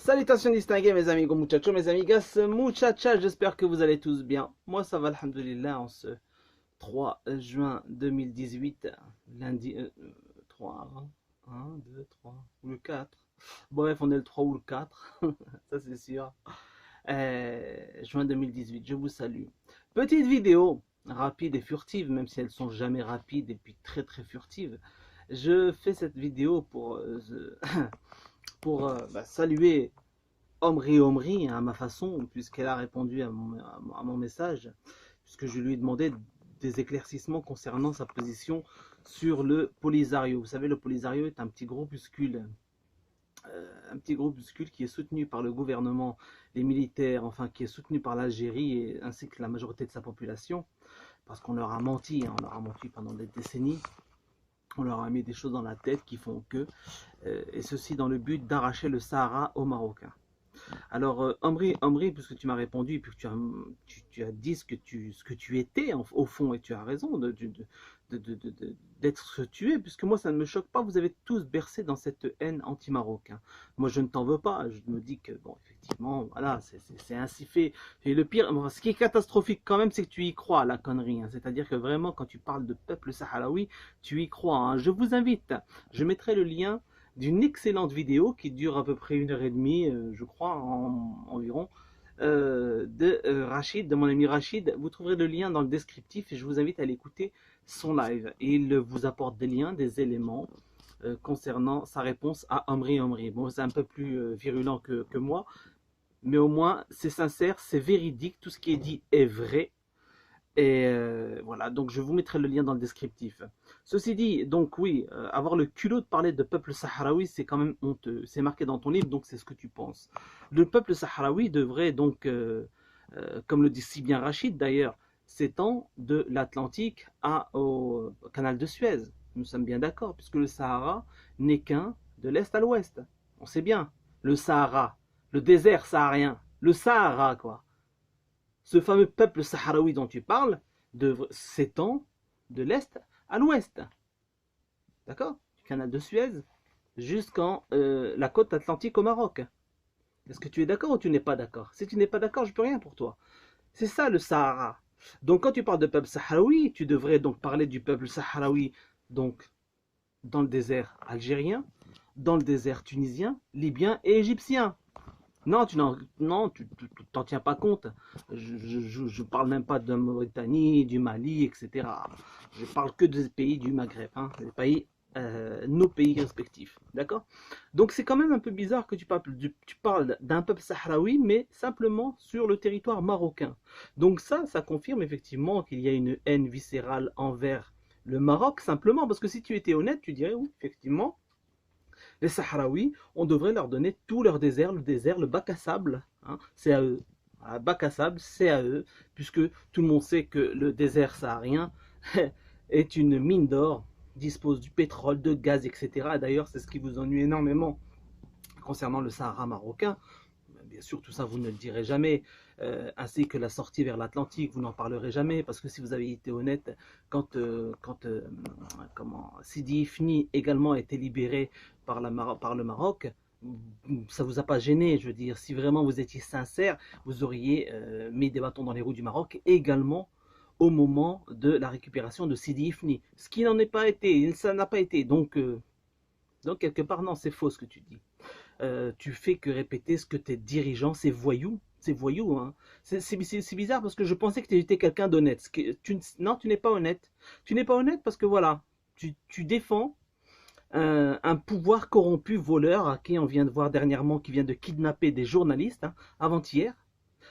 Salutations distinguées mes amigos muchachos, mes amigas muchachas, j'espère que vous allez tous bien. Moi ça va alhamdoulilah en ce 3 juin 2018, lundi 3, 1, 2, 3 ou le 4. Bref, on est le 3 ou le 4, ça c'est sûr. Juin 2018, je vous salue. Petite vidéo rapide et furtive, même si elles sont jamais rapides et puis très très furtives. Je fais cette vidéo pour saluer Omri à ma façon, puisqu'elle a répondu à mon message, puisque je lui ai demandé des éclaircissements concernant sa position sur le Polisario. Vous savez, le Polisario est un petit groupuscule qui est soutenu par le gouvernement, les militaires, enfin qui est soutenu par l'Algérie ainsi que la majorité de sa population, parce qu'on leur a menti, hein, on leur a menti pendant des décennies. On leur a mis des choses dans la tête qui font que, et ceci dans le but d'arracher le Sahara aux Marocains. Alors, Omri, puisque tu m'as répondu, et puis que tu as dit ce que tu étais au fond, et tu as raison d'être ce que tu es, puisque moi ça ne me choque pas, vous avez tous bercé dans cette haine anti-marocain. Moi je ne t'en veux pas, je me dis que, bon, effectivement, voilà, c'est ainsi fait. Et le pire, ce qui est catastrophique quand même, c'est que tu y crois à la connerie, hein. C'est-à-dire que vraiment, quand tu parles de peuple sahraoui, tu y crois, hein. Je vous invite, je mettrai le lien d'une excellente vidéo qui dure à peu près 1 h 30, je crois, environ, de Rachid, de mon ami Rachid. Vous trouverez le lien dans le descriptif et je vous invite à l'écouter son live. Et il vous apporte des liens, des éléments concernant sa réponse à Omri. Bon, c'est un peu plus virulent que moi, mais au moins c'est sincère, c'est véridique, tout ce qui est dit est vrai. Et voilà, donc je vous mettrai le lien dans le descriptif. Ceci dit, donc oui, avoir le culot de parler de peuple sahraoui, c'est quand même honteux. C'est marqué dans ton livre, donc c'est ce que tu penses. Le peuple sahraoui devrait donc, comme le dit si bien Rachid d'ailleurs, s'étend de l'Atlantique au canal de Suez. Nous sommes bien d'accord, puisque le Sahara n'est qu'un de l'Est à l'Ouest. On sait bien, le Sahara, le désert saharien, le Sahara quoi. Ce fameux peuple sahraoui dont tu parles s'étend de l'Est à l'Ouest. D'accord? Du canal de Suez jusqu'en la côte atlantique au Maroc. Est-ce que tu es d'accord ou tu n'es pas d'accord? Si tu n'es pas d'accord, je ne peux rien pour toi. C'est ça le Sahara. Donc quand tu parles de peuple sahraoui, tu devrais donc parler du peuple sahraoui donc dans le désert algérien, dans le désert tunisien, libyen et égyptien. Non, tu t'en tiens pas compte. Je parle même pas de Mauritanie, du Mali, etc. Je parle que des pays du Maghreb, hein, des pays, nos pays respectifs. D'accord? Donc c'est quand même un peu bizarre que tu parles d'un peuple sahraoui, mais simplement sur le territoire marocain. Donc ça confirme effectivement qu'il y a une haine viscérale envers le Maroc, simplement, parce que si tu étais honnête, tu dirais oui, effectivement. Les Sahraouis, on devrait leur donner tout leur désert, le bac à sable, hein, c'est à eux. Voilà, bac à sable, c'est à eux, puisque tout le monde sait que le désert saharien est une mine d'or, dispose du pétrole, de gaz, etc. D'ailleurs, c'est ce qui vous ennuie énormément concernant le Sahara marocain. Bien sûr, tout ça, vous ne le direz jamais, ainsi que la sortie vers l'Atlantique, vous n'en parlerez jamais, parce que si vous avez été honnête, quand Sidi Ifni également a été libéré par le Maroc, ça vous a pas gêné, je veux dire, si vraiment vous étiez sincère, vous auriez mis des bâtons dans les roues du Maroc également au moment de la récupération de Sidi Ifni, ce qui n'en est pas été, ça n'a pas été, donc quelque part non, c'est faux ce que tu dis. Tu fais que répéter ce que tes dirigeants, ces voyous, hein. C'est bizarre parce que je pensais que tu étais quelqu'un d'honnête. Non, tu n'es pas honnête. Tu n'es pas honnête parce que voilà, tu défends un pouvoir corrompu, voleur, à qui on vient de voir dernièrement, qui vient de kidnapper des journalistes, hein, avant-hier.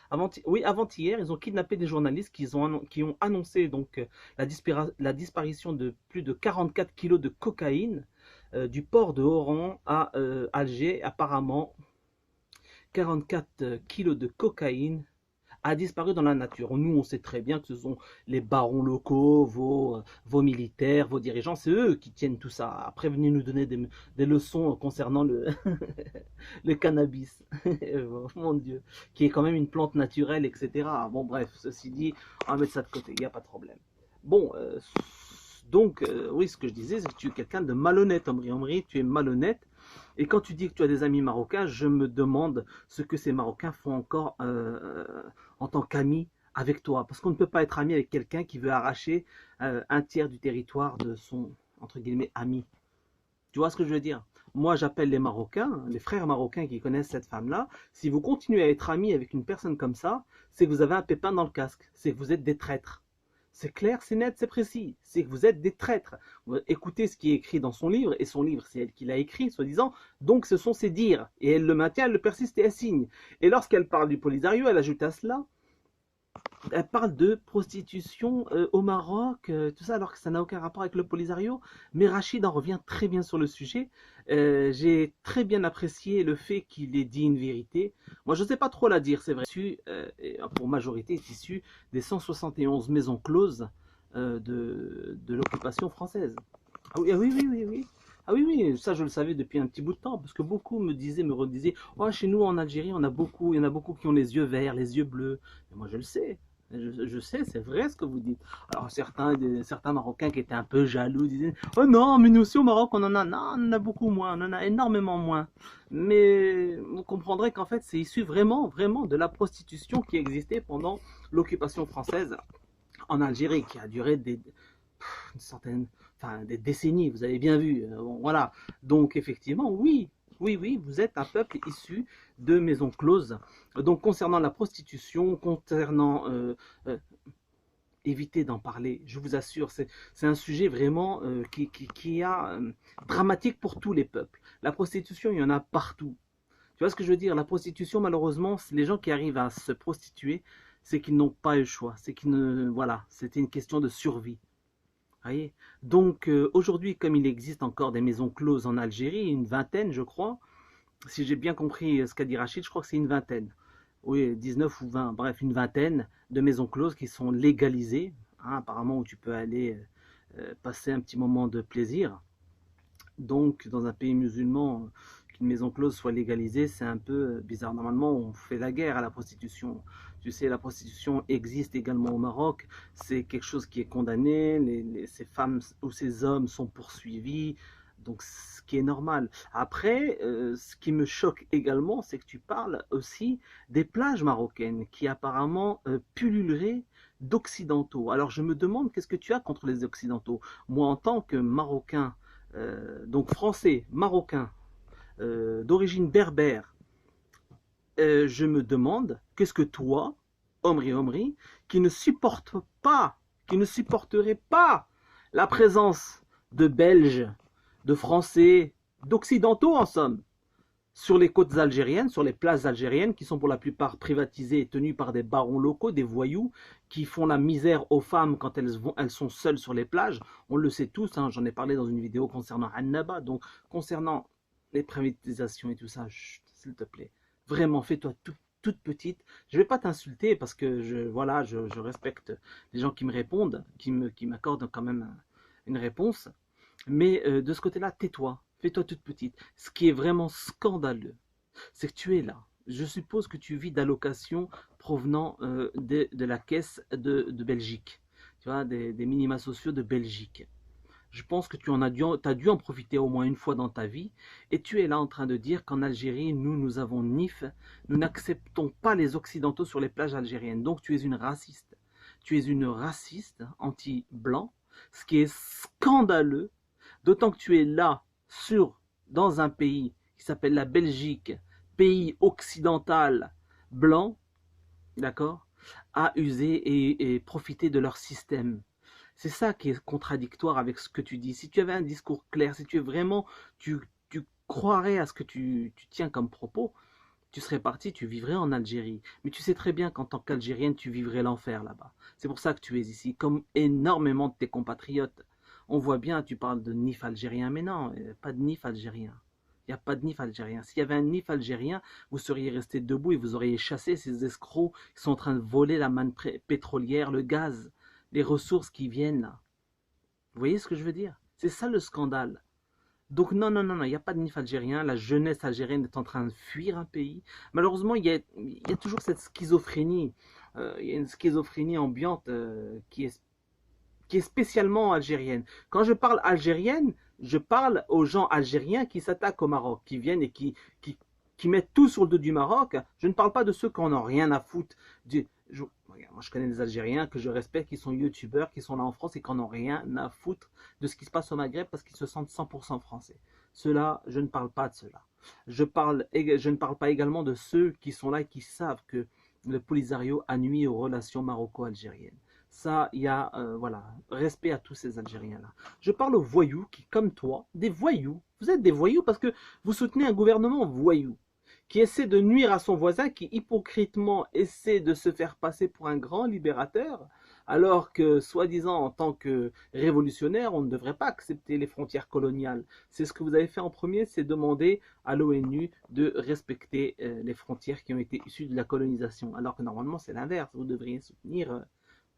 Avant-hier, ils ont kidnappé des journalistes qui ont annoncé donc la disparition de plus de 44 kilos de cocaïne du port de Oran à Alger. Apparemment, 44 kilos de cocaïne a disparu dans la nature. Nous, on sait très bien que ce sont les barons locaux, vos militaires, vos dirigeants, c'est eux qui tiennent tout ça. Après, venez nous donner des leçons concernant le cannabis, mon Dieu, qui est quand même une plante naturelle, etc. Bon, bref, ceci dit, on va mettre ça de côté, il n'y a pas de problème. Bon, donc, oui, ce que je disais, c'est que tu es quelqu'un de malhonnête, Omri. Tu es malhonnête Et quand tu dis que tu as des amis marocains, je me demande ce que ces Marocains font encore en tant qu'amis avec toi. Parce qu'on ne peut pas être ami avec quelqu'un qui veut arracher un tiers du territoire de son, entre guillemets, ami. Tu vois ce que je veux dire? Moi, j'appelle les Marocains, les frères marocains qui connaissent cette femme-là. Si vous continuez à être amis avec une personne comme ça, c'est que vous avez un pépin dans le casque. C'est que vous êtes des traîtres. C'est clair, c'est net, c'est précis. C'est que vous êtes des traîtres. Écoutez ce qui est écrit dans son livre, et son livre, c'est elle qui l'a écrit, soi-disant. Donc, ce sont ses dires. Et elle le maintient, elle le persiste et elle signe. Et lorsqu'elle parle du Polisario, elle ajoute à cela elle parle de prostitution au Maroc, tout ça, alors que ça n'a aucun rapport avec le Polisario. Mais Rachid en revient très bien sur le sujet. J'ai très bien apprécié le fait qu'il ait dit une vérité. Moi, je ne sais pas trop la dire, c'est vrai. Pour majorité, est issu des 171 maisons closes de l'occupation française. Ah oui, ah oui, oui, oui, oui. Ah oui, oui, ça je le savais depuis un petit bout de temps, parce que beaucoup me disaient, me redisaient, oh, chez nous en Algérie, il y en a beaucoup qui ont les yeux verts, les yeux bleus. Mais moi je le sais, je sais, c'est vrai ce que vous dites. Alors certains Marocains qui étaient un peu jaloux disaient, oh non, mais nous aussi au Maroc on en a, non, on en a beaucoup moins, on en a énormément moins. Mais vous comprendrez qu'en fait c'est issu vraiment, vraiment de la prostitution qui existait pendant l'occupation française en Algérie, qui a duré une centaine, enfin des décennies, vous avez bien vu. Bon, voilà. Donc effectivement, oui, oui, oui, vous êtes un peuple issu de maisons closes. Donc concernant la prostitution, concernant éviter d'en parler, je vous assure, c'est un sujet vraiment qui est dramatique pour tous les peuples. La prostitution, il y en a partout. Tu vois ce que je veux dire? La prostitution, malheureusement, les gens qui arrivent à se prostituer, c'est qu'ils n'ont pas eu le choix. C'est qu'ils ne, voilà, c'était une question de survie. Voyez. Donc aujourd'hui, comme il existe encore des maisons closes en Algérie, une vingtaine je crois, si j'ai bien compris ce qu'a dit Rachid, je crois que c'est une vingtaine. Oui, 19 ou 20, bref, une vingtaine de maisons closes qui sont légalisées, hein, apparemment où tu peux aller passer un petit moment de plaisir. Donc dans un pays musulman, qu'une maison close soit légalisée, c'est un peu bizarre. Normalement, on fait la guerre à la prostitution. Tu sais, la prostitution existe également au Maroc. C'est quelque chose qui est condamné. Ces femmes ou ces hommes sont poursuivis. Donc, ce qui est normal. Après, ce qui me choque également, c'est que tu parles aussi des plages marocaines qui apparemment pulluleraient d'occidentaux. Alors, je me demande qu'est-ce que tu as contre les occidentaux. Moi, en tant que Marocain, donc français, Marocain, d'origine berbère, je me demande, qu'est-ce que toi, Omri, qui ne supporte pas, qui ne supporterait pas la présence de Belges, de Français, d'Occidentaux en somme, sur les côtes algériennes, sur les places algériennes, qui sont pour la plupart privatisées et tenues par des barons locaux, des voyous, qui font la misère aux femmes quand elles sont seules sur les plages. On le sait tous, hein, j'en ai parlé dans une vidéo concernant Annaba, donc concernant les privatisations et tout ça, s'il te plaît, vraiment, fais-toi toute petite. Je ne vais pas t'insulter parce que voilà, je respecte les gens qui me répondent, qui m'accordent quand même une réponse. Mais de ce côté-là, tais-toi, fais-toi toute petite. Ce qui est vraiment scandaleux, c'est que tu es là. Je suppose que tu vis d'allocations provenant de la caisse de Belgique. Tu vois, des minima sociaux de Belgique. Je pense que tu as dû en profiter au moins une fois dans ta vie, et tu es là en train de dire qu'en Algérie, nous avons NIF, nous n'acceptons pas les Occidentaux sur les plages algériennes. Donc tu es une raciste. Tu es une raciste anti-blanc, ce qui est scandaleux, d'autant que tu es là, dans un pays qui s'appelle la Belgique, pays occidental blanc, d'accord, à user et profiter de leur système. C'est ça qui est contradictoire avec ce que tu dis. Si tu avais un discours clair, si tu es vraiment, tu croirais à ce que tu tiens comme propos, tu serais parti, tu vivrais en Algérie. Mais tu sais très bien qu'en tant qu'Algérienne, tu vivrais l'enfer là-bas. C'est pour ça que tu es ici, comme énormément de tes compatriotes. On voit bien, tu parles de NIF algérien, mais non, pas de NIF algérien. Il n'y a pas de NIF algérien. S'il y avait un NIF algérien, vous seriez resté debout et vous auriez chassé ces escrocs qui sont en train de voler la manne pétrolière, le gaz, les ressources qui viennent là. Vous voyez ce que je veux dire? C'est ça le scandale. Donc non, non, non, non, il n'y a pas de NIF algérien. La jeunesse algérienne est en train de fuir un pays. Malheureusement, il y a toujours cette schizophrénie. Il y a une schizophrénie ambiante qui est spécialement algérienne. Quand je parle algérienne, Je parle aux gens algériens qui s'attaquent au Maroc, qui viennent et qui mettent tout sur le dos du Maroc. Je ne parle pas de ceux qui n'en ont rien à foutre. Regarde, moi, je connais des Algériens que je respecte, qui sont youtubeurs, qui sont là en France et qui n'en ont rien à foutre de ce qui se passe au Maghreb parce qu'ils se sentent 100% français. Ceux-là, je ne parle pas de ceux-là. Je ne parle pas également de ceux qui sont là et qui savent que le Polisario a nuit aux relations maroco-algériennes. Ça, il y a, voilà, respect à tous ces Algériens-là. Je parle aux voyous qui, comme toi, des voyous. Vous êtes des voyous parce que vous soutenez un gouvernement voyou qui essaie de nuire à son voisin, qui hypocritement essaie de se faire passer pour un grand libérateur, alors que, soi-disant, en tant que révolutionnaire, on ne devrait pas accepter les frontières coloniales. C'est ce que vous avez fait en premier, c'est demander à l'ONU de respecter les frontières qui ont été issues de la colonisation, alors que normalement c'est l'inverse, vous devriez soutenir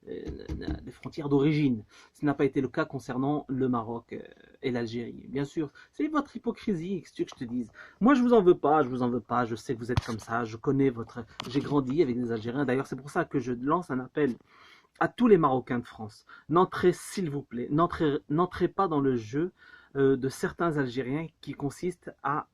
des frontières d'origine. Ce n'a pas été le cas concernant le Maroc et l'Algérie. Bien sûr, c'est votre hypocrisie, qu'est-ce que je te dise. Moi, je vous en veux pas, je vous en veux pas, je sais que vous êtes comme ça, je connais votre... J'ai grandi avec des Algériens, d'ailleurs c'est pour ça que je lance un appel à tous les Marocains de France. N'entrez, s'il vous plaît, n'entrez pas dans le jeu de certains Algériens qui consistent à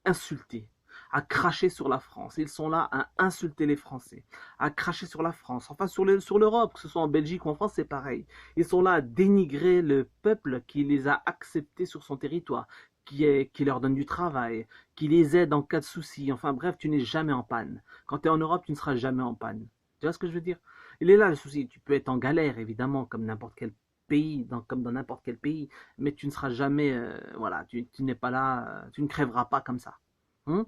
insulter, à cracher sur la France. Ils sont là à insulter les Français, à cracher sur la France, enfin sur l'Europe, que ce soit en Belgique ou en France, c'est pareil. Ils sont là à dénigrer le peuple qui les a acceptés sur son territoire, qui leur donne du travail, qui les aide en cas de soucis. Enfin bref, tu n'es jamais en panne. Quand tu es en Europe, tu ne seras jamais en panne. Tu vois ce que je veux dire? Il est là le souci. Tu peux être en galère, évidemment, comme n'importe quel pays, comme dans n'importe quel pays, mais tu ne seras jamais, voilà, tu n'es pas là, tu ne crèveras pas comme ça. Hein?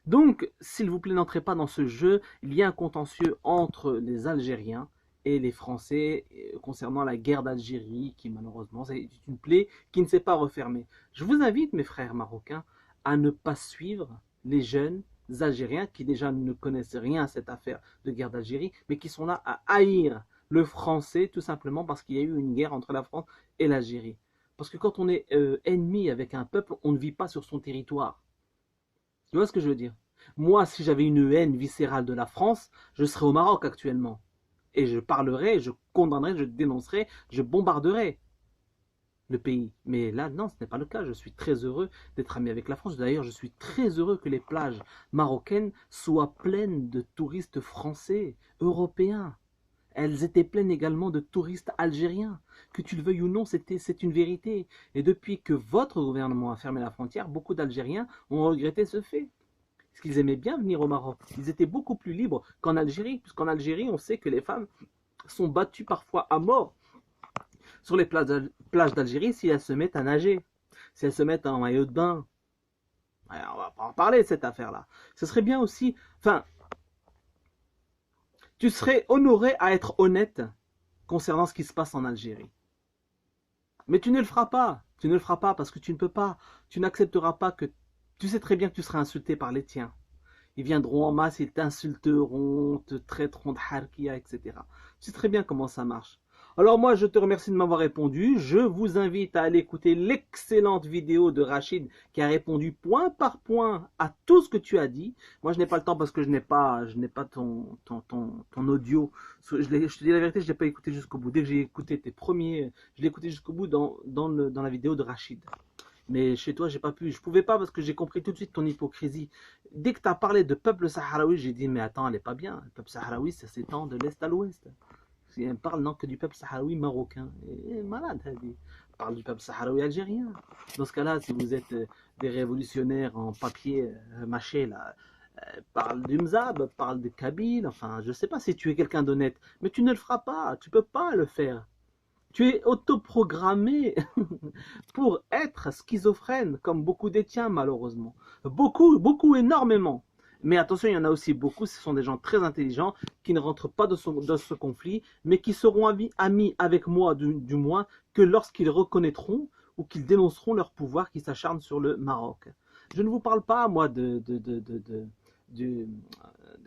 Donc, s'il vous plaît, n'entrez pas dans ce jeu. Il y a un contentieux entre les Algériens et les Français concernant la guerre d'Algérie, qui malheureusement c'est une plaie qui ne s'est pas refermée. Je vous invite, mes frères marocains, à ne pas suivre les jeunes Algériens qui déjà ne connaissent rien à cette affaire de guerre d'Algérie, mais qui sont là à haïr le français tout simplement parce qu'il y a eu une guerre entre la France et l'Algérie. Parce que quand on est ennemi avec un peuple, on ne vit pas sur son territoire. Tu vois ce que je veux dire? Moi, si j'avais une haine viscérale de la France, je serais au Maroc actuellement. Et je parlerais, je condamnerais, je dénoncerais, je bombarderais le pays. Mais là, non, ce n'est pas le cas. Je suis très heureux d'être ami avec la France. D'ailleurs, je suis très heureux que les plages marocaines soient pleines de touristes français, européens. Elles étaient pleines également de touristes algériens. Que tu le veuilles ou non, c'est une vérité. Et depuis que votre gouvernement a fermé la frontière, beaucoup d'Algériens ont regretté ce fait. Parce qu'ils aimaient bien venir au Maroc. Ils étaient beaucoup plus libres qu'en Algérie, puisqu'en Algérie, on sait que les femmes sont battues parfois à mort sur les plages d'Algérie si elles se mettent à nager, si elles se mettent en maillot de bain. Alors, on va pas en parler de cette affaire-là. Ce serait bien aussi... Enfin, tu serais honoré à être honnête concernant ce qui se passe en Algérie. Mais tu ne le feras pas. Tu ne le feras pas parce que tu ne peux pas. Tu n'accepteras pas que... Tu sais très bien que tu seras insulté par les tiens. Ils viendront en masse, ils t'insulteront, te traiteront de harkia, etc. Tu sais très bien comment ça marche. Alors moi, je te remercie de m'avoir répondu. Je vous invite à aller écouter l'excellente vidéo de Rachid qui a répondu point par point à tout ce que tu as dit. Moi, je n'ai pas le temps parce que je n'ai pas ton audio. Je te dis la vérité, je ne l'ai pas écouté jusqu'au bout. Dès que j'ai écouté tes premiers, je l'ai écouté jusqu'au bout dans la vidéo de Rachid. Mais chez toi, j'ai pas pu. Je pouvais pas parce que j'ai compris tout de suite ton hypocrisie. Dès que tu as parlé de peuple sahraoui, j'ai dit, mais attends, elle est pas bien. Le peuple sahraoui, ça s'étend de l'est à l'ouest. Elle parle non que du peuple sahraoui marocain. Et malade, elle dit. Elle parle du peuple sahraoui algérien. Dans ce cas-là, si vous êtes des révolutionnaires en papier mâché, là, parle du Mzab, parle de Kabyle. Enfin, je sais pas si tu es quelqu'un d'honnête, mais tu ne le feras pas. Tu peux pas le faire. Tu es autoprogrammé pour être schizophrène, comme beaucoup des tiens, malheureusement. Beaucoup, énormément. Mais attention, il y en a aussi beaucoup, ce sont des gens très intelligents qui ne rentrent pas dans ce conflit, mais qui seront amis avec moi, du moins, que lorsqu'ils reconnaîtront ou qu'ils dénonceront leur pouvoir qui s'acharne sur le Maroc. Je ne vous parle pas, moi,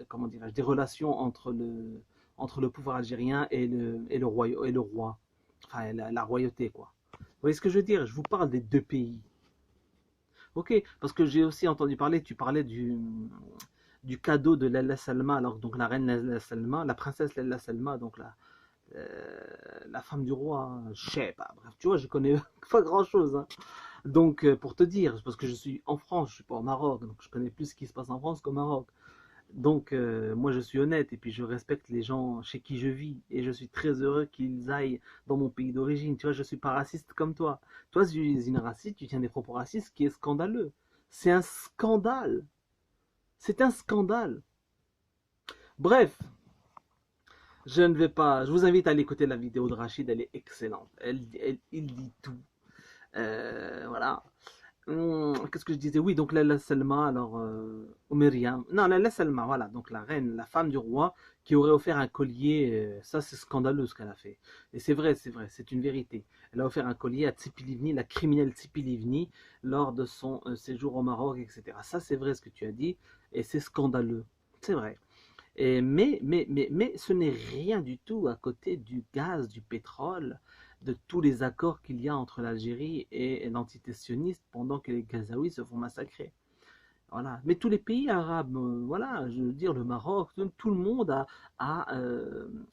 comment dirais-je, des relations entre le pouvoir algérien et le roi. Enfin, la royauté, quoi. Vous voyez ce que je veux dire? Je vous parle des deux pays. Ok, parce que j'ai aussi entendu parler, tu parlais du cadeau de Lalla Salma, alors donc la reine Lalla Salma, la princesse Lalla Salma, donc La femme du roi, je sais pas. Bref, tu vois, je connais pas grand-chose, hein. Donc, pour te dire, parce que je suis en France, je suis pas au Maroc, donc je connais plus ce qui se passe en France qu'au Maroc. Donc, moi, je suis honnête et puis je respecte les gens chez qui je vis et je suis très heureux qu'ils aillent dans mon pays d'origine. Tu vois, je suis pas raciste comme toi. Toi, si tu es une raciste, tu tiens des propos racistes, ce qui est scandaleux. C'est un scandale. C'est un scandale. Bref, je ne vais pas. Je vous invite à aller écouter la vidéo de Rachid, elle est excellente. Il dit tout. Voilà. Qu'est-ce que je disais? Oui, donc la Selma, alors, ou Myriam. Non, la Selma, voilà, donc la reine, la femme du roi, qui aurait offert un collier. Ça, c'est scandaleux ce qu'elle a fait. Et c'est vrai, c'est une vérité. Elle a offert un collier à Tzipi Livni, la criminelle Tzipi Livni, lors de son séjour au Maroc, etc. Ça, c'est vrai ce que tu as dit, et c'est scandaleux. C'est vrai. Et mais ce n'est rien du tout à côté du gaz, du pétrole, de tous les accords qu'il y a entre l'Algérie et l'entité sioniste pendant que les Gazaouis se font massacrer. Voilà. Mais tous les pays arabes, voilà, je veux dire le Maroc, tout le monde a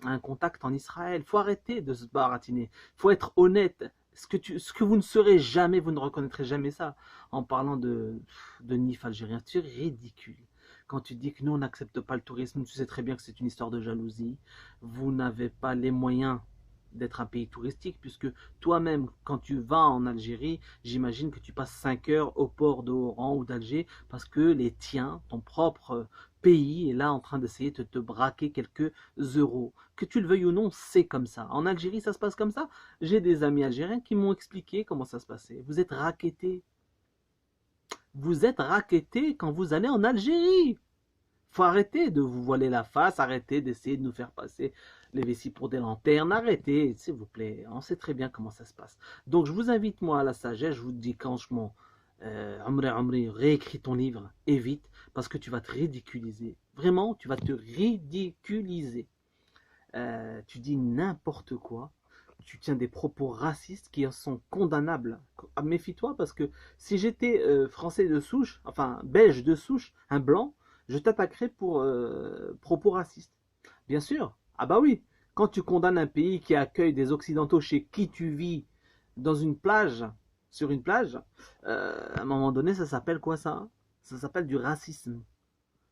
un contact en Israël. Il faut arrêter de se baratiner. Il faut être honnête. Ce que vous ne serez jamais, vous ne reconnaîtrez jamais ça en parlant de NIF algérien. C'est ridicule. Quand tu dis que nous, on n'accepte pas le tourisme, tu sais très bien que c'est une histoire de jalousie. Vous n'avez pas les moyens d'être un pays touristique, puisque toi-même, quand tu vas en Algérie, j'imagine que tu passes 5 heures au port d'Oran ou d'Alger, parce que les tiens, ton propre pays, est là en train d'essayer de te braquer quelques euros. Que tu le veuilles ou non, c'est comme ça. En Algérie, ça se passe comme ça. J'ai des amis algériens qui m'ont expliqué comment ça se passait. Vous êtes rackettés. Vous êtes rackettés quand vous allez en Algérie. Faut arrêter de vous voiler la face, arrêter d'essayer de nous faire passer les vessies pour des lanternes, arrêtez, s'il vous plaît, on sait très bien comment ça se passe. Donc je vous invite moi à la sagesse, je vous dis franchement, Amri, réécris ton livre, et vite, parce que tu vas te ridiculiser. Vraiment, tu vas te ridiculiser. Tu dis n'importe quoi, tu tiens des propos racistes qui sont condamnables. Ah, méfie-toi parce que si j'étais français de souche, enfin belge de souche, un blanc, je t'attaquerais pour propos racistes. Bien sûr. Ah bah oui. Quand tu condamnes un pays qui accueille des Occidentaux chez qui tu vis dans une plage, sur une plage, à un moment donné, ça s'appelle quoi ça? Ça s'appelle du racisme.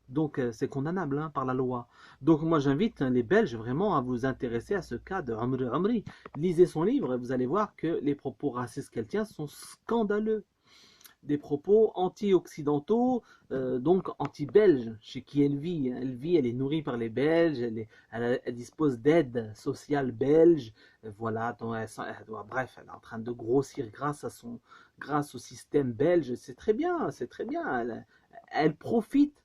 Donc c'est condamnable hein, par la loi. Donc moi j'invite les Belges vraiment à vous intéresser à ce cas de Amri Amri. Lisez son livre et vous allez voir que les propos racistes qu'elle tient sont scandaleux. Des propos anti-occidentaux, donc anti-belges, chez qui elle vit. Elle vit, elle est nourrie par les Belges, elle dispose d'aide sociale belge, voilà, donc bref, elle est en train de grossir grâce au système belge, c'est très bien, elle profite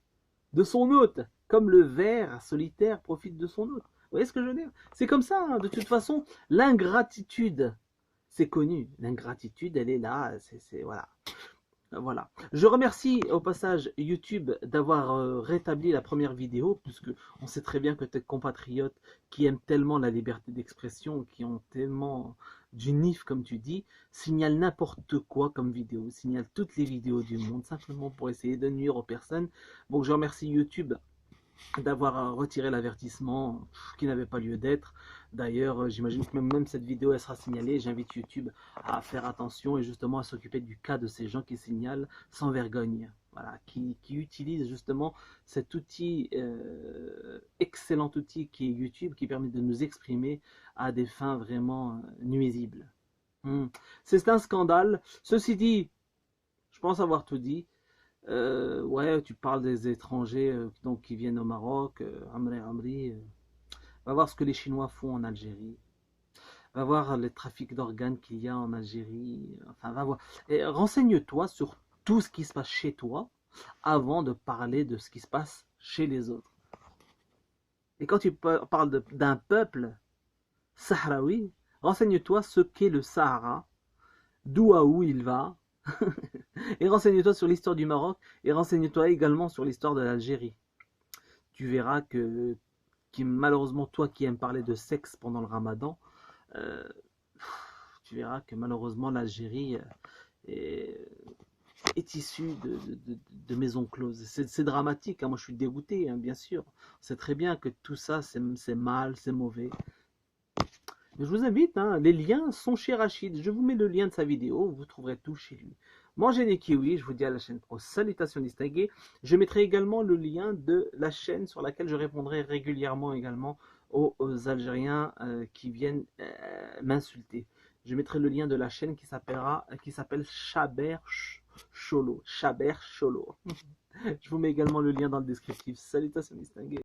de son hôte, comme le ver solitaire profite de son hôte. Vous voyez ce que je veux dire? C'est comme ça, hein. De toute façon, l'ingratitude, c'est connu. L'ingratitude, elle est là, voilà. Voilà. Je remercie au passage YouTube d'avoir rétabli la première vidéo, puisque on sait très bien que tes compatriotes qui aiment tellement la liberté d'expression, qui ont tellement du NIF comme tu dis, signalent n'importe quoi comme vidéo, signalent toutes les vidéos du monde, simplement pour essayer de nuire aux personnes. Donc je remercie YouTube d'avoir retiré l'avertissement qui n'avait pas lieu d'être. D'ailleurs, j'imagine que même cette vidéo elle sera signalée. J'invite YouTube à faire attention et justement à s'occuper du cas de ces gens qui signalent sans vergogne. Voilà, qui utilisent justement cet outil, excellent outil qui est YouTube, qui permet de nous exprimer à des fins vraiment nuisibles. C'est un scandale. Ceci dit, je pense avoir tout dit. Ouais, tu parles des étrangers donc, qui viennent au Maroc, Amri, va voir ce que les Chinois font en Algérie, va voir les trafics d'organes qu'il y a en Algérie, enfin va voir. Et renseigne-toi sur tout ce qui se passe chez toi avant de parler de ce qui se passe chez les autres. Et quand tu parles d'un peuple sahraoui, renseigne-toi ce qu'est le Sahara, d'où à où il va, et renseigne-toi sur l'histoire du Maroc, et renseigne-toi également sur l'histoire de l'Algérie. Tu verras que malheureusement, toi qui aimes parler de sexe pendant le ramadan, euh, tu verras que malheureusement l'Algérie est issue de maisons closes. C'est dramatique, hein. Moi je suis dégoûté, hein, bien sûr. C'est très bien que tout ça c'est mal, c'est mauvais. Je vous invite, hein, les liens sont chez Rachid. Je vous mets le lien de sa vidéo, vous trouverez tout chez lui. Mangez des kiwis, je vous dis à la chaîne pro. Salutations distinguées. Je mettrai également le lien de la chaîne sur laquelle je répondrai régulièrement également aux Algériens qui viennent m'insulter. Je mettrai le lien de la chaîne qui s'appelle Chaber Cholo. Chaber Cholo. Je vous mets également le lien dans le descriptif. Salutations distinguées.